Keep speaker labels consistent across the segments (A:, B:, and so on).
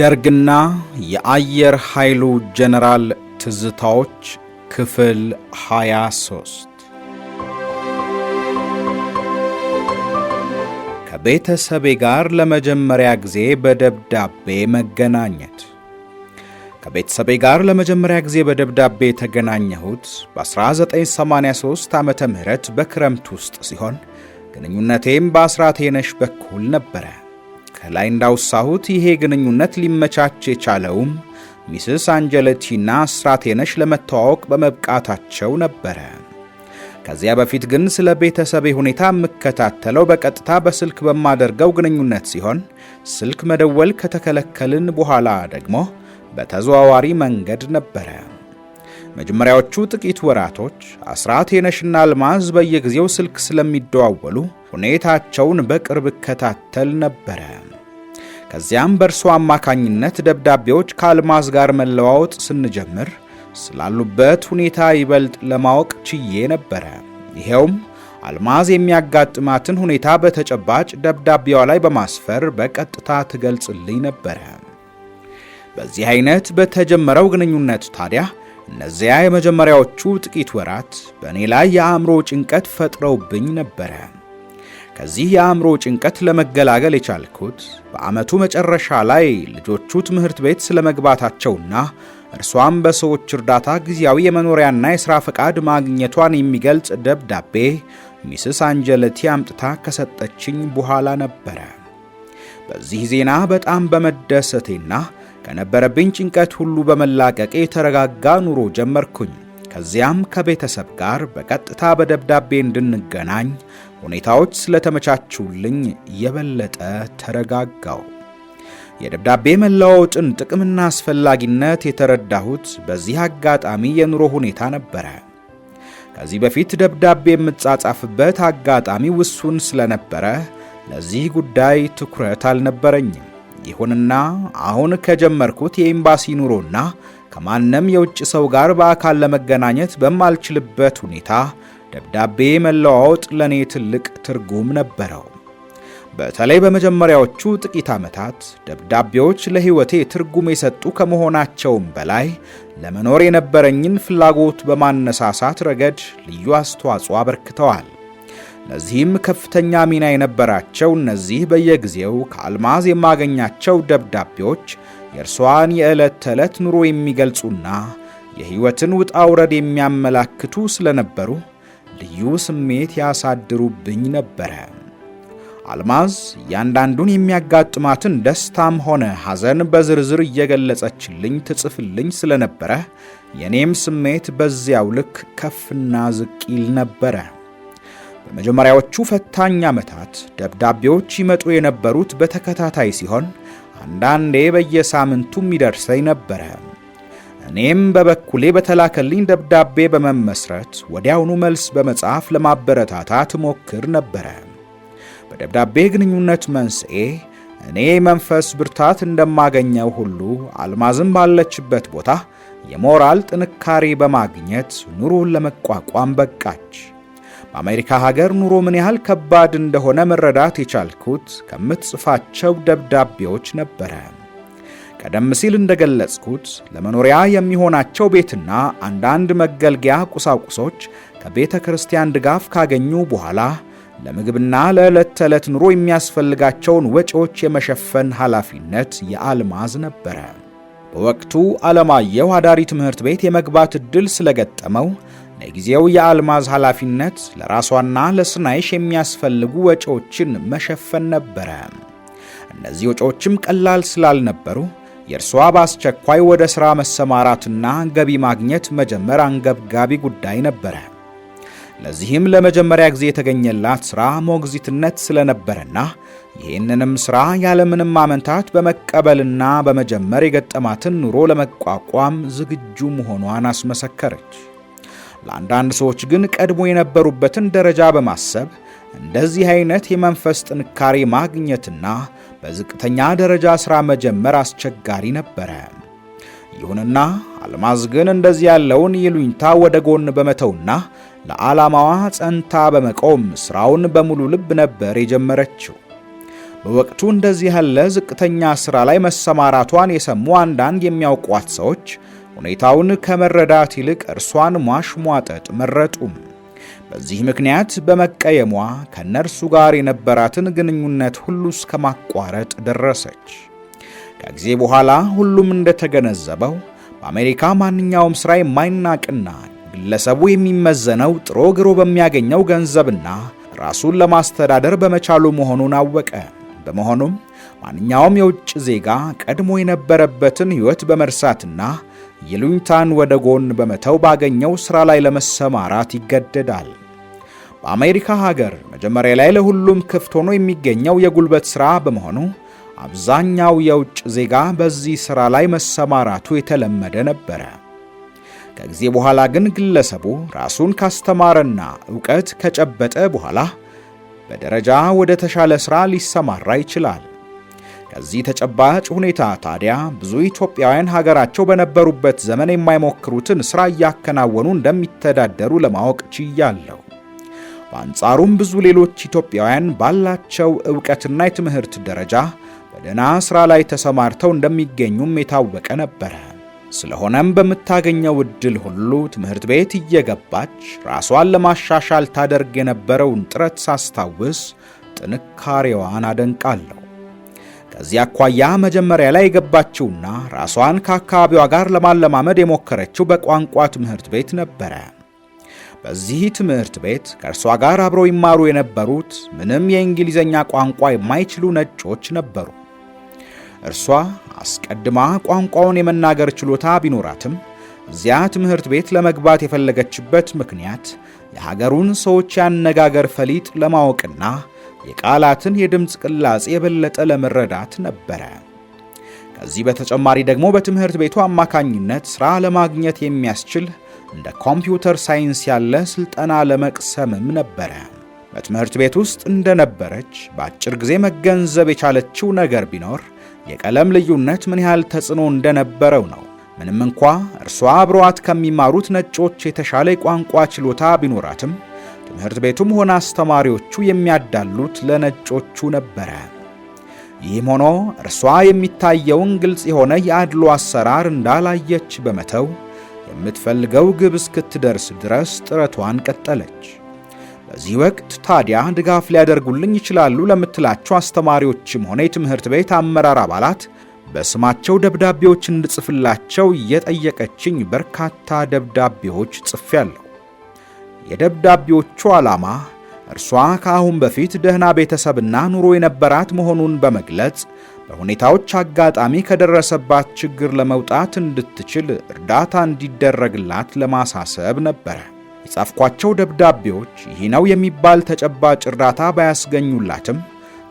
A: ደርግና የአየር ኃይሉ ጀነራል ትዝታዎች ክፍል 23 ከቤተሰቤ ጋር ለመጀመሪያ ጊዜ በደብዳቤ መገናኘት። ከቤተሰቤ ጋር ለመጀመሪያ ጊዜ በደብዳቤ የተገናኘሁት በ1983 ዓመተ ምህረት በክረምት ውስጥ ሲሆን ግንኙነቴም በአስራቴነሽ በኩል ነበረ። ከላይ እንዳውሳሁት ይሄ ግንኙነት ሊመቻች የቻለውም ሚስስ አንጀለቲና አስራቴነሽ ለመተዋወቅ በመብቃታቸው ነበረ። ከዚያ በፊት ግን ስለ ቤተሰቤ ሁኔታ የምከታተለው በቀጥታ በስልክ በማደርገው ግንኙነት ሲሆን ስልክ መደወል ከተከለከልን በኋላ ደግሞ በተዘዋዋሪ መንገድ ነበረ። መጀመሪያዎቹ ጥቂት ወራቶች አስራቴነሽና አልማዝ በየጊዜው ስልክ ስለሚደዋወሉ ሁኔታቸውን በቅርብ እከታተል ነበረ። ከዚያም በእርሷ አማካኝነት ደብዳቤዎች ከአልማዝ ጋር መለዋወጥ ስንጀምር ስላሉበት ሁኔታ ይበልጥ ለማወቅ ችዬ ነበረ። ይሄውም አልማዝ የሚያጋጥማትን ሁኔታ በተጨባጭ ደብዳቤዋ ላይ በማስፈር በቀጥታ ትገልጽልኝ ነበረ። በዚህ አይነት በተጀመረው ግንኙነት ታዲያ እነዚያ የመጀመሪያዎቹ ጥቂት ወራት በእኔ ላይ የአእምሮ ጭንቀት ፈጥረውብኝ ነበረ። ከዚህ የአእምሮ ጭንቀት ለመገላገል የቻልኩት በዓመቱ መጨረሻ ላይ ልጆቹ ትምህርት ቤት ስለመግባታቸውና እርሷም በሰዎች እርዳታ ጊዜያዊ የመኖሪያና የሥራ ፈቃድ ማግኘቷን የሚገልጽ ደብዳቤ ሚስስ አንጀለቲ አምጥታ ከሰጠችኝ በኋላ ነበረ። በዚህ ዜና በጣም በመደሰቴና ከነበረብኝ ጭንቀት ሁሉ በመላቀቅ የተረጋጋ ኑሮ ጀመርኩኝ። ከዚያም ከቤተሰብ ጋር በቀጥታ በደብዳቤ እንድንገናኝ ሁኔታዎች ስለተመቻቹልኝ የበለጠ ተረጋጋው። የደብዳቤ መለዋወጥን ጥቅምና አስፈላጊነት የተረዳሁት በዚህ አጋጣሚ የኑሮ ሁኔታ ነበረ። ከዚህ በፊት ደብዳቤ የምጻጻፍበት አጋጣሚ ውሱን ስለነበረ ለዚህ ጉዳይ ትኩረት አልነበረኝም። ይሁንና አሁን ከጀመርኩት የኤምባሲ ኑሮና ከማንም የውጭ ሰው ጋር በአካል ለመገናኘት በማልችልበት ሁኔታ ደብዳቤ መለዋወጥ ለኔ ትልቅ ትርጉም ነበረው። በተለይ በመጀመሪያዎቹ ጥቂት ዓመታት ደብዳቤዎች ለሕይወቴ ትርጉም የሰጡ ከመሆናቸውም በላይ ለመኖር የነበረኝን ፍላጎት በማነሳሳት ረገድ ልዩ አስተዋጽኦ አበርክተዋል። ለዚህም ከፍተኛ ሚና የነበራቸው እነዚህ በየጊዜው ከአልማዝ የማገኛቸው ደብዳቤዎች የእርሷን የዕለት ተዕለት ኑሮ የሚገልጹና የሕይወትን ውጣ ውረድ የሚያመላክቱ ስለነበሩ ልዩ ስሜት ያሳድሩብኝ ነበረ። አልማዝ እያንዳንዱን የሚያጋጥማትን ደስታም ሆነ ሐዘን በዝርዝር እየገለጸችልኝ ትጽፍልኝ ስለነበረ የኔም ስሜት በዚያው ልክ ከፍና ዝቅ ይል ነበረ። በመጀመሪያዎቹ ፈታኝ ዓመታት ደብዳቤዎች ይመጡ የነበሩት በተከታታይ ሲሆን አንዳንዴ በየሳምንቱ ይደርሰኝ ነበረ። እኔም በበኩሌ በተላከልኝ ደብዳቤ በመመስረት ወዲያውኑ መልስ በመጻፍ ለማበረታታት ሞክር ነበረ። በደብዳቤ ግንኙነት መንስኤ እኔ መንፈስ ብርታት እንደማገኘው ሁሉ አልማዝም ባለችበት ቦታ የሞራል ጥንካሬ በማግኘት ኑሮን ለመቋቋም በቃች። በአሜሪካ ሀገር ኑሮ ምን ያህል ከባድ እንደሆነ መረዳት የቻልኩት ከምትጽፋቸው ደብዳቤዎች ነበረ። ቀደም ሲል እንደገለጽኩት ለመኖሪያ የሚሆናቸው ቤትና አንዳንድ መገልገያ ቁሳቁሶች ከቤተ ክርስቲያን ድጋፍ ካገኙ በኋላ ለምግብና ለዕለት ተዕለት ኑሮ የሚያስፈልጋቸውን ወጪዎች የመሸፈን ኃላፊነት የአልማዝ ነበረ። በወቅቱ አለማየሁ አዳሪ ትምህርት ቤት የመግባት ዕድል ስለገጠመው ለጊዜው የአልማዝ ኃላፊነት ለራሷና ለስናይሽ የሚያስፈልጉ ወጪዎችን መሸፈን ነበረ። እነዚህ ወጪዎችም ቀላል ስላልነበሩ የእርሷ በአስቸኳይ ወደ ሥራ መሰማራትና ገቢ ማግኘት መጀመር አንገብጋቢ ጉዳይ ነበረ። ለዚህም ለመጀመሪያ ጊዜ የተገኘላት ሥራ ሞግዚትነት ስለነበረና ይህንንም ሥራ ያለምንም አመንታት በመቀበልና በመጀመር የገጠማትን ኑሮ ለመቋቋም ዝግጁ መሆኗን አስመሰከረች። ለአንዳንድ ሰዎች ግን ቀድሞ የነበሩበትን ደረጃ በማሰብ እንደዚህ አይነት የመንፈስ ጥንካሬ ማግኘትና በዝቅተኛ ደረጃ ሥራ መጀመር አስቸጋሪ ነበረ። ይሁንና አልማዝ ግን እንደዚህ ያለውን ይሉኝታ ወደ ጎን በመተውና ለዓላማዋ ጸንታ በመቆም ሥራውን በሙሉ ልብ ነበር የጀመረችው። በወቅቱ እንደዚህ ያለ ዝቅተኛ ሥራ ላይ መሰማራቷን የሰሙ አንዳንድ የሚያውቋት ሰዎች ሁኔታውን ከመረዳት ይልቅ እርሷን ማሽሟጠጥ መረጡም። በዚህ ምክንያት በመቀየሟ ከነርሱ ጋር የነበራትን ግንኙነት ሁሉ እስከ ማቋረጥ ደረሰች። ከጊዜ በኋላ ሁሉም እንደተገነዘበው በአሜሪካ ማንኛውም ሥራ የማይናቅና ግለሰቡ የሚመዘነው ጥሮ ግሮ በሚያገኘው ገንዘብና ራሱን ለማስተዳደር በመቻሉ መሆኑን አወቀ። በመሆኑም ማንኛውም የውጭ ዜጋ ቀድሞ የነበረበትን ሕይወት በመርሳትና ይሉኝታን ወደ ጎን በመተው ባገኘው ሥራ ላይ ለመሰማራት ይገደዳል። በአሜሪካ ሀገር መጀመሪያ ላይ ለሁሉም ክፍት ሆኖ የሚገኘው የጉልበት ሥራ በመሆኑ አብዛኛው የውጭ ዜጋ በዚህ ሥራ ላይ መሰማራቱ የተለመደ ነበረ። ከጊዜ በኋላ ግን ግለሰቡ ራሱን ካስተማረና ዕውቀት ከጨበጠ በኋላ በደረጃ ወደ ተሻለ ሥራ ሊሰማራ ይችላል። ከዚህ ተጨባጭ ሁኔታ ታዲያ ብዙ ኢትዮጵያውያን ሀገራቸው በነበሩበት ዘመን የማይሞክሩትን ሥራ እያከናወኑ እንደሚተዳደሩ ለማወቅ ችያለሁ። በአንጻሩም ብዙ ሌሎች ኢትዮጵያውያን ባላቸው ዕውቀትና የትምህርት ደረጃ በደህና ሥራ ላይ ተሰማርተው እንደሚገኙም የታወቀ ነበረ። ስለሆነም በምታገኘው ዕድል ሁሉ ትምህርት ቤት እየገባች ራሷን ለማሻሻል ታደርግ የነበረውን ጥረት ሳስታውስ ጥንካሬዋን አደንቃለሁ። ከዚህ አኳያ መጀመሪያ ላይ የገባችውና ራሷን ከአካባቢዋ ጋር ለማለማመድ የሞከረችው በቋንቋ ትምህርት ቤት ነበረ። በዚህ ትምህርት ቤት ከእርሷ ጋር አብረው ይማሩ የነበሩት ምንም የእንግሊዝኛ ቋንቋ የማይችሉ ነጮች ነበሩ። እርሷ አስቀድማ ቋንቋውን የመናገር ችሎታ ቢኖራትም እዚያ ትምህርት ቤት ለመግባት የፈለገችበት ምክንያት የሀገሩን ሰዎች ያነጋገር ፈሊጥ ለማወቅና የቃላትን የድምፅ ቅላጼ የበለጠ ለመረዳት ነበረ። ከዚህ በተጨማሪ ደግሞ በትምህርት ቤቱ አማካኝነት ሥራ ለማግኘት የሚያስችል እንደ ኮምፒውተር ሳይንስ ያለ ሥልጠና ለመቅሰምም ነበረ። በትምህርት ቤት ውስጥ እንደነበረች በአጭር ጊዜ መገንዘብ የቻለችው ነገር ቢኖር የቀለም ልዩነት ምን ያህል ተጽዕኖ እንደነበረው ነው። ምንም እንኳ እርሷ አብረዋት ከሚማሩት ነጮች የተሻለ የቋንቋ ችሎታ ቢኖራትም ትምህርት ቤቱም ሆነ አስተማሪዎቹ የሚያዳሉት ለነጮቹ ነበረ። ይህም ሆኖ እርሷ የሚታየውን ግልጽ የሆነ የአድሎ አሰራር እንዳላየች በመተው የምትፈልገው ግብ እስክትደርስ ድረስ ጥረቷን ቀጠለች። በዚህ ወቅት ታዲያ ድጋፍ ሊያደርጉልኝ ይችላሉ ለምትላቸው አስተማሪዎችም ሆነ የትምህርት ቤት አመራር አባላት በስማቸው ደብዳቤዎች እንድጽፍላቸው እየጠየቀችኝ በርካታ ደብዳቤዎች ጽፌያለሁ። የደብዳቤዎቹ ዓላማ እርሷ ከአሁን በፊት ደህና ቤተሰብና ኑሮ የነበራት መሆኑን በመግለጽ በሁኔታዎች አጋጣሚ ከደረሰባት ችግር ለመውጣት እንድትችል እርዳታ እንዲደረግላት ለማሳሰብ ነበረ። የጻፍኳቸው ደብዳቤዎች ይህ ነው የሚባል ተጨባጭ እርዳታ ባያስገኙላትም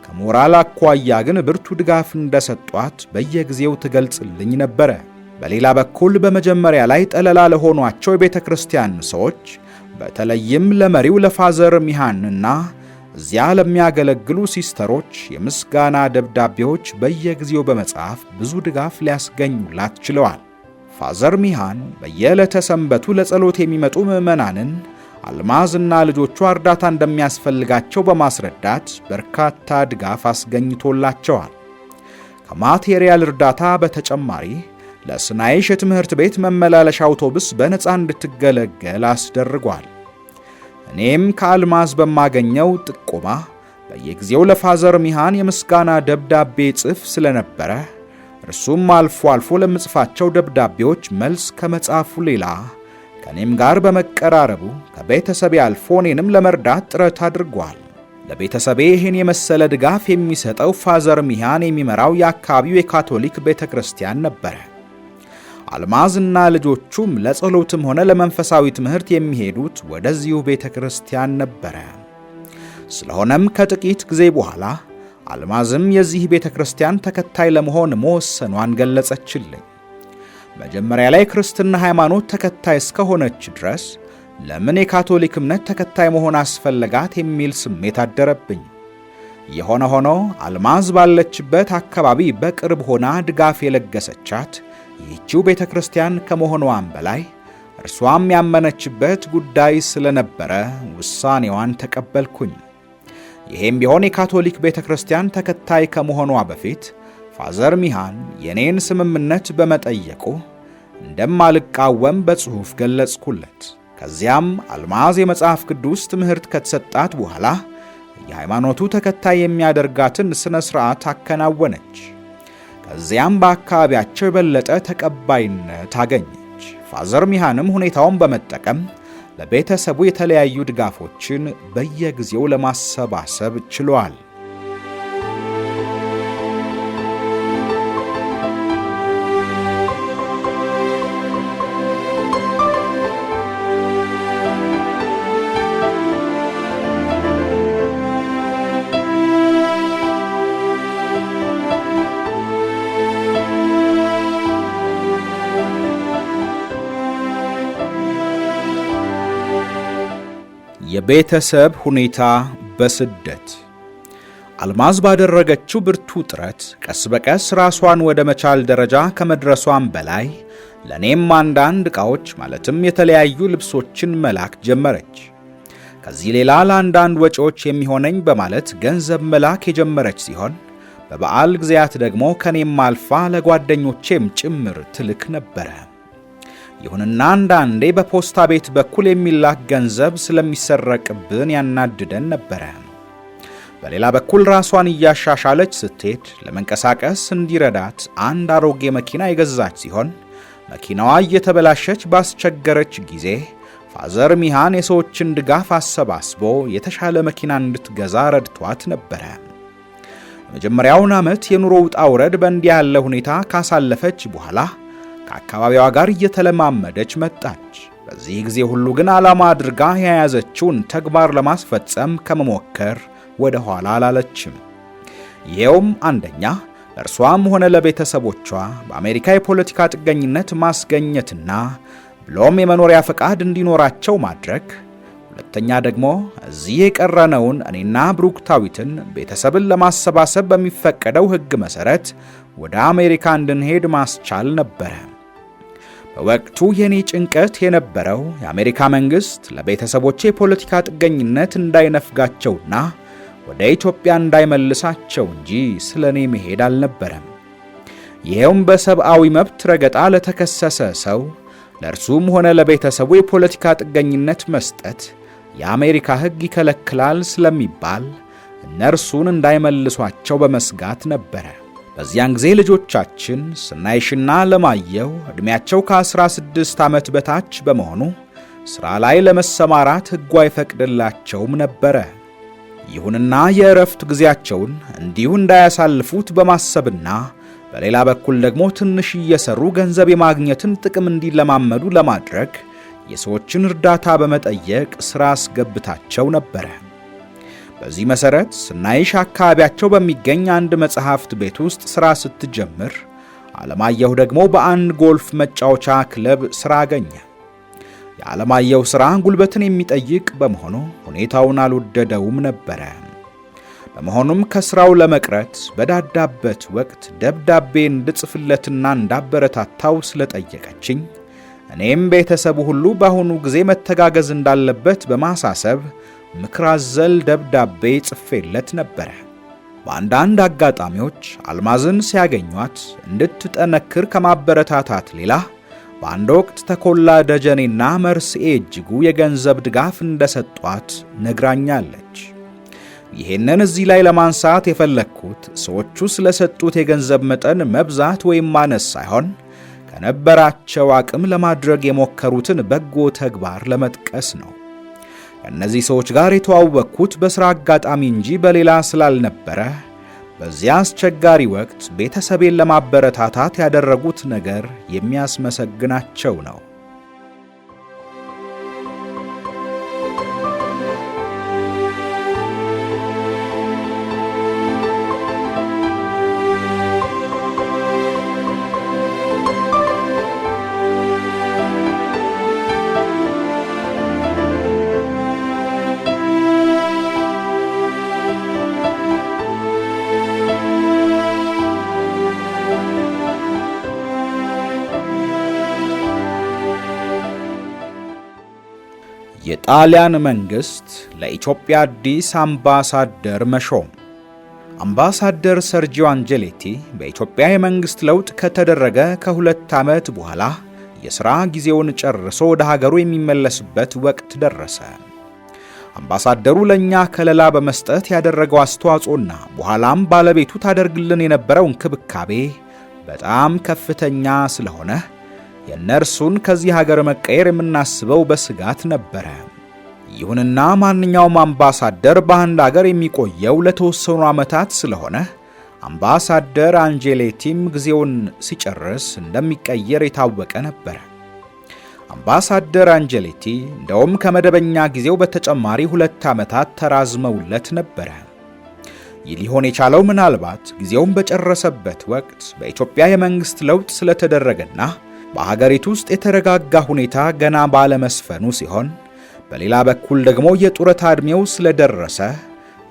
A: ከሞራል አኳያ ግን ብርቱ ድጋፍ እንደሰጧት በየጊዜው ትገልጽልኝ ነበረ። በሌላ በኩል በመጀመሪያ ላይ ጠለላ ለሆኗቸው የቤተ ክርስቲያን ሰዎች በተለይም ለመሪው ለፋዘር ሚሃንና እዚያ ለሚያገለግሉ ሲስተሮች የምስጋና ደብዳቤዎች በየጊዜው በመጻፍ ብዙ ድጋፍ ሊያስገኙላት ችለዋል። ፋዘር ሚሃን በየዕለተ ሰንበቱ ለጸሎት የሚመጡ ምዕመናንን አልማዝና ልጆቿ እርዳታ እንደሚያስፈልጋቸው በማስረዳት በርካታ ድጋፍ አስገኝቶላቸዋል። ከማቴሪያል እርዳታ በተጨማሪ ለስናይሽ የትምህርት ቤት መመላለሻ አውቶቡስ በነፃ እንድትገለገል አስደርጓል። እኔም ከአልማዝ በማገኘው ጥቆማ በየጊዜው ለፋዘር ሚሃን የምስጋና ደብዳቤ ጽፍ ስለነበረ እርሱም አልፎ አልፎ ለምጽፋቸው ደብዳቤዎች መልስ ከመጻፉ ሌላ ከኔም ጋር በመቀራረቡ ከቤተሰቤ አልፎ እኔንም ለመርዳት ጥረት አድርጓል። ለቤተሰቤ ይህን የመሰለ ድጋፍ የሚሰጠው ፋዘር ሚሃን የሚመራው የአካባቢው የካቶሊክ ቤተክርስቲያን ነበረ። አልማዝና ልጆቹም ለጸሎትም ሆነ ለመንፈሳዊ ትምህርት የሚሄዱት ወደዚሁ ቤተክርስቲያን ነበረ። ስለሆነም ከጥቂት ጊዜ በኋላ አልማዝም የዚህ ቤተክርስቲያን ተከታይ ለመሆን መወሰኗን ገለጸችልኝ። መጀመሪያ ላይ ክርስትና ሃይማኖት ተከታይ እስከሆነች ድረስ ለምን የካቶሊክ እምነት ተከታይ መሆን አስፈለጋት የሚል ስሜት አደረብኝ። የሆነ ሆኖ አልማዝ ባለችበት አካባቢ በቅርብ ሆና ድጋፍ የለገሰቻት ይህቺው ቤተክርስቲያን ከመሆኗም በላይ እርሷም ያመነችበት ጉዳይ ስለነበረ ውሳኔዋን ተቀበልኩኝ። ይሄም ቢሆን የካቶሊክ ቤተክርስቲያን ተከታይ ከመሆኗ በፊት ፋዘር ሚሃን የኔን ስምምነት በመጠየቁ እንደማልቃወም በጽሑፍ ገለጽኩለት። ከዚያም አልማዝ የመጽሐፍ ቅዱስ ትምህርት ከተሰጣት በኋላ የሃይማኖቱ ተከታይ የሚያደርጋትን ስነ ሥርዓት አከናወነች። ከዚያም በአካባቢያቸው የበለጠ ተቀባይነት አገኘች። ፋዘር ሚሃንም ሁኔታውን በመጠቀም ለቤተሰቡ የተለያዩ ድጋፎችን በየጊዜው ለማሰባሰብ ችሏል። የቤተሰብ ሁኔታ በስደት አልማዝ ባደረገችው ብርቱ ጥረት ቀስ በቀስ ራሷን ወደ መቻል ደረጃ ከመድረሷም በላይ ለኔም አንዳንድ ዕቃዎች ማለትም የተለያዩ ልብሶችን መላክ ጀመረች። ከዚህ ሌላ ለአንዳንድ ወጪዎች የሚሆነኝ በማለት ገንዘብ መላክ የጀመረች ሲሆን በበዓል ጊዜያት ደግሞ ከኔም አልፋ ለጓደኞቼም ጭምር ትልክ ነበረ። ይሁንና አንዳንዴ በፖስታ ቤት በኩል የሚላክ ገንዘብ ስለሚሰረቅብን ያናድደን ነበረ። በሌላ በኩል ራሷን እያሻሻለች ስትሄድ ለመንቀሳቀስ እንዲረዳት አንድ አሮጌ መኪና የገዛች ሲሆን መኪናዋ እየተበላሸች ባስቸገረች ጊዜ ፋዘር ሚሃን የሰዎችን ድጋፍ አሰባስቦ የተሻለ መኪና እንድትገዛ ረድቷት ነበረ። የመጀመሪያውን ዓመት የኑሮ ውጣ ውረድ በእንዲህ ያለ ሁኔታ ካሳለፈች በኋላ ከአካባቢዋ ጋር እየተለማመደች መጣች። በዚህ ጊዜ ሁሉ ግን ዓላማ አድርጋ የያዘችውን ተግባር ለማስፈጸም ከመሞከር ወደ ኋላ አላለችም። ይሄውም አንደኛ ለእርሷም ሆነ ለቤተሰቦቿ በአሜሪካ የፖለቲካ ጥገኝነት ማስገኘትና ብሎም የመኖሪያ ፈቃድ እንዲኖራቸው ማድረግ፣ ሁለተኛ ደግሞ እዚህ የቀረነውን እኔና ብሩክታዊትን ቤተሰብን ለማሰባሰብ በሚፈቀደው ሕግ መሠረት ወደ አሜሪካ እንድንሄድ ማስቻል ነበረ። በወቅቱ የኔ ጭንቀት የነበረው የአሜሪካ መንግሥት ለቤተሰቦቼ የፖለቲካ ጥገኝነት እንዳይነፍጋቸውና ወደ ኢትዮጵያ እንዳይመልሳቸው እንጂ ስለኔ መሄድ አልነበረም። ይሄውም በሰብአዊ መብት ረገጣ ለተከሰሰ ሰው ለእርሱም ሆነ ለቤተሰቡ የፖለቲካ ጥገኝነት መስጠት የአሜሪካ ሕግ ይከለክላል ስለሚባል እነርሱን እንዳይመልሷቸው በመስጋት ነበረ። በዚያን ጊዜ ልጆቻችን ስናይሽና ለማየው ዕድሜያቸው ከ16 ዓመት በታች በመሆኑ ሥራ ላይ ለመሰማራት ሕጉ አይፈቅድላቸውም ነበረ። ይሁንና የእረፍት ጊዜያቸውን እንዲሁ እንዳያሳልፉት በማሰብና በሌላ በኩል ደግሞ ትንሽ እየሰሩ ገንዘብ የማግኘትን ጥቅም እንዲለማመዱ ለማድረግ የሰዎችን እርዳታ በመጠየቅ ሥራ አስገብታቸው ነበረ። በዚህ መሠረት ስናይሽ አካባቢያቸው በሚገኝ አንድ መጽሐፍት ቤት ውስጥ ሥራ ስትጀምር፣ ዓለማየሁ ደግሞ በአንድ ጎልፍ መጫወቻ ክለብ ሥራ አገኘ። የዓለማየሁ ሥራ ጉልበትን የሚጠይቅ በመሆኑ ሁኔታውን አልወደደውም ነበረ። በመሆኑም ከሥራው ለመቅረት በዳዳበት ወቅት ደብዳቤ እንድጽፍለትና እንዳበረታታው ስለጠየቀችኝ እኔም ቤተሰቡ ሁሉ በአሁኑ ጊዜ መተጋገዝ እንዳለበት በማሳሰብ ምክር አዘል ደብዳቤ ጽፌለት ነበረ። በአንዳንድ አጋጣሚዎች አልማዝን ሲያገኟት እንድትጠነክር ከማበረታታት ሌላ በአንድ ወቅት ተኮላ ደጀኔና መርስኤ እጅጉ የገንዘብ ድጋፍ እንደሰጧት ነግራኛለች። ይሄንን እዚህ ላይ ለማንሳት የፈለግኩት ሰዎቹ ስለሰጡት የገንዘብ መጠን መብዛት ወይም ማነስ ሳይሆን ከነበራቸው አቅም ለማድረግ የሞከሩትን በጎ ተግባር ለመጥቀስ ነው። ከእነዚህ ሰዎች ጋር የተዋወቅኩት በሥራ አጋጣሚ እንጂ በሌላ ስላልነበረ በዚያ አስቸጋሪ ወቅት ቤተሰቤን ለማበረታታት ያደረጉት ነገር የሚያስመሰግናቸው ነው። የጣሊያን መንግስት ለኢትዮጵያ አዲስ አምባሳደር መሾም። አምባሳደር ሰርጂዮ አንጀሌቲ በኢትዮጵያ የመንግስት ለውጥ ከተደረገ ከ2 ዓመት በኋላ የሥራ ጊዜውን ጨርሶ ወደ ሀገሩ የሚመለስበት ወቅት ደረሰ። አምባሳደሩ ለኛ ከለላ በመስጠት ያደረገው አስተዋጽኦና በኋላም ባለቤቱ ታደርግልን የነበረው እንክብካቤ በጣም ከፍተኛ ስለሆነ የነርሱን ከዚህ ሀገር መቀየር የምናስበው በስጋት ነበረ። ይሁንና ማንኛውም አምባሳደር በአንድ ሀገር የሚቆየው ለተወሰኑ ዓመታት ስለሆነ አምባሳደር አንጀሌቲም ጊዜውን ሲጨርስ እንደሚቀየር የታወቀ ነበር። አምባሳደር አንጀሌቲ እንደውም ከመደበኛ ጊዜው በተጨማሪ 2 ዓመታት ተራዝመውለት ነበረ። ይህ ሊሆን የቻለው ምናልባት ጊዜውን በጨረሰበት ወቅት በኢትዮጵያ የመንግስት ለውጥ ስለተደረገና በሀገሪቱ ውስጥ የተረጋጋ ሁኔታ ገና ባለመስፈኑ ሲሆን፣ በሌላ በኩል ደግሞ የጡረታ ዕድሜው ስለደረሰ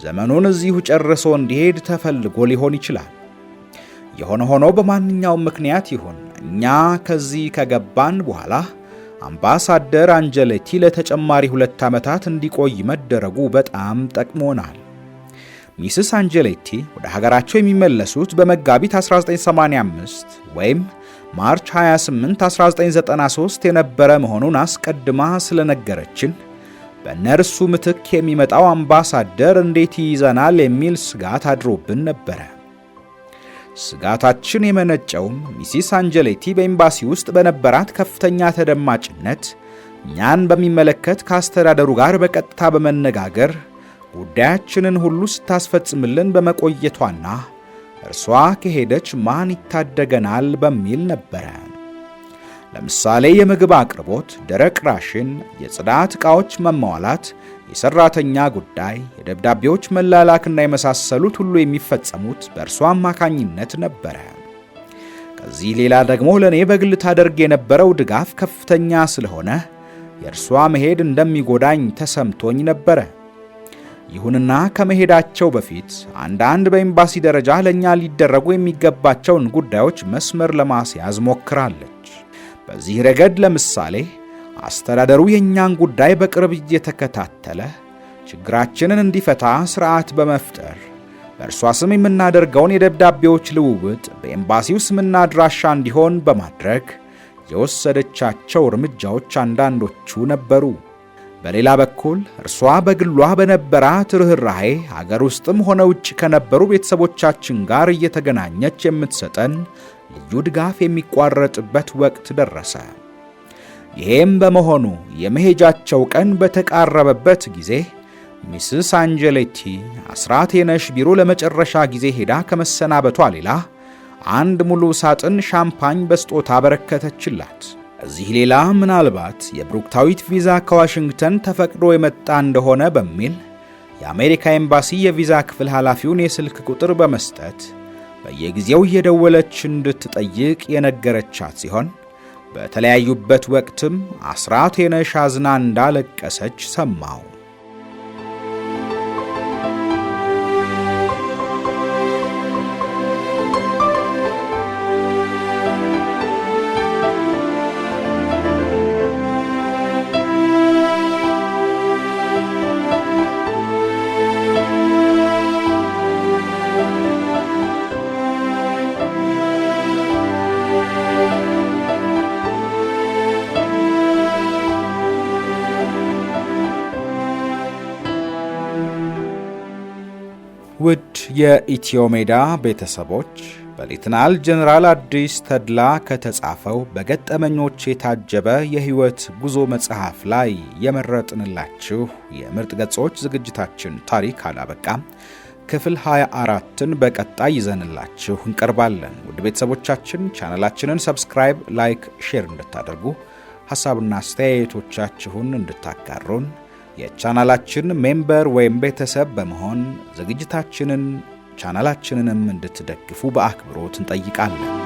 A: ዘመኑን እዚሁ ጨርሶ እንዲሄድ ተፈልጎ ሊሆን ይችላል። የሆነ ሆኖ በማንኛውም ምክንያት ይሁን እኛ ከዚህ ከገባን በኋላ አምባሳደር አንጀሌቲ ለተጨማሪ 2 ዓመታት እንዲቆይ መደረጉ በጣም ጠቅሞናል። ሚስስ አንጀሌቲ ወደ ሀገራቸው የሚመለሱት በመጋቢት 1985 ወይም ማርች 28 1993 የነበረ መሆኑን አስቀድማ ስለነገረችን በነርሱ ምትክ የሚመጣው አምባሳደር እንዴት ይይዘናል የሚል ስጋት አድሮብን ነበረ። ስጋታችን የመነጨውም ሚሲስ አንጀሌቲ በኤምባሲ ውስጥ በነበራት ከፍተኛ ተደማጭነት እኛን በሚመለከት ከአስተዳደሩ ጋር በቀጥታ በመነጋገር ጉዳያችንን ሁሉ ስታስፈጽምልን በመቆየቷና እርሷ ከሄደች ማን ይታደገናል በሚል ነበረ። ለምሳሌ የምግብ አቅርቦት፣ ደረቅ ራሽን፣ የጽዳት ዕቃዎች መሟላት፣ የሰራተኛ ጉዳይ፣ የደብዳቤዎች መላላክና የመሳሰሉት ሁሉ የሚፈጸሙት በእርሷ አማካኝነት ነበረ። ከዚህ ሌላ ደግሞ ለእኔ በግል ታደርግ የነበረው ድጋፍ ከፍተኛ ስለሆነ የእርሷ መሄድ እንደሚጎዳኝ ተሰምቶኝ ነበረ። ይሁንና ከመሄዳቸው በፊት አንዳንድ በኤምባሲ ደረጃ ለኛ ሊደረጉ የሚገባቸውን ጉዳዮች መስመር ለማስያዝ ሞክራለች። በዚህ ረገድ ለምሳሌ አስተዳደሩ የኛን ጉዳይ በቅርብ እየተከታተለ ችግራችንን እንዲፈታ ስርዓት በመፍጠር በእርሷ ስም የምናደርገውን የደብዳቤዎች ልውውጥ በኤምባሲው ስምና አድራሻ እንዲሆን በማድረግ የወሰደቻቸው እርምጃዎች አንዳንዶቹ ነበሩ። በሌላ በኩል እርሷ በግሏ በነበራት ርኅራኄ ሀገር ውስጥም ሆነ ውጭ ከነበሩ ቤተሰቦቻችን ጋር እየተገናኘች የምትሰጠን ልዩ ድጋፍ የሚቋረጥበት ወቅት ደረሰ። ይሄም በመሆኑ የመሄጃቸው ቀን በተቃረበበት ጊዜ ሚስስ አንጀሌቲ አስራት የነሽ ቢሮ ለመጨረሻ ጊዜ ሄዳ ከመሰናበቷ ሌላ 1 ሙሉ ሳጥን ሻምፓኝ በስጦታ አበረከተችላት። እዚህ ሌላ ምናልባት የብሩክታዊት ቪዛ ከዋሽንግተን ተፈቅዶ የመጣ እንደሆነ በሚል የአሜሪካ ኤምባሲ የቪዛ ክፍል ኃላፊውን የስልክ ቁጥር በመስጠት በየጊዜው እየደወለች እንድትጠይቅ የነገረቻት ሲሆን በተለያዩበት ወቅትም አስራት የነሽ አዝና እንዳለቀሰች ሰማው። ውድ የኢትዮ ሜዳ ቤተሰቦች በሌተናል ጀነራል አዲስ ተድላ ከተጻፈው በገጠመኞች የታጀበ የህይወት ጉዞ መጽሐፍ ላይ የመረጥንላችሁ የምርጥ ገጾች ዝግጅታችን ታሪክ አላበቃም። ክፍል 24ን በቀጣይ ይዘንላችሁ እንቀርባለን። ውድ ቤተሰቦቻችን ቻናላችንን ሰብስክራይብ፣ ላይክ፣ ሼር እንድታደርጉ ሐሳብና አስተያየቶቻችሁን እንድታጋሩን የቻናላችን ሜምበር ወይም ቤተሰብ በመሆን ዝግጅታችንን ቻናላችንንም እንድትደግፉ በአክብሮት እንጠይቃለን።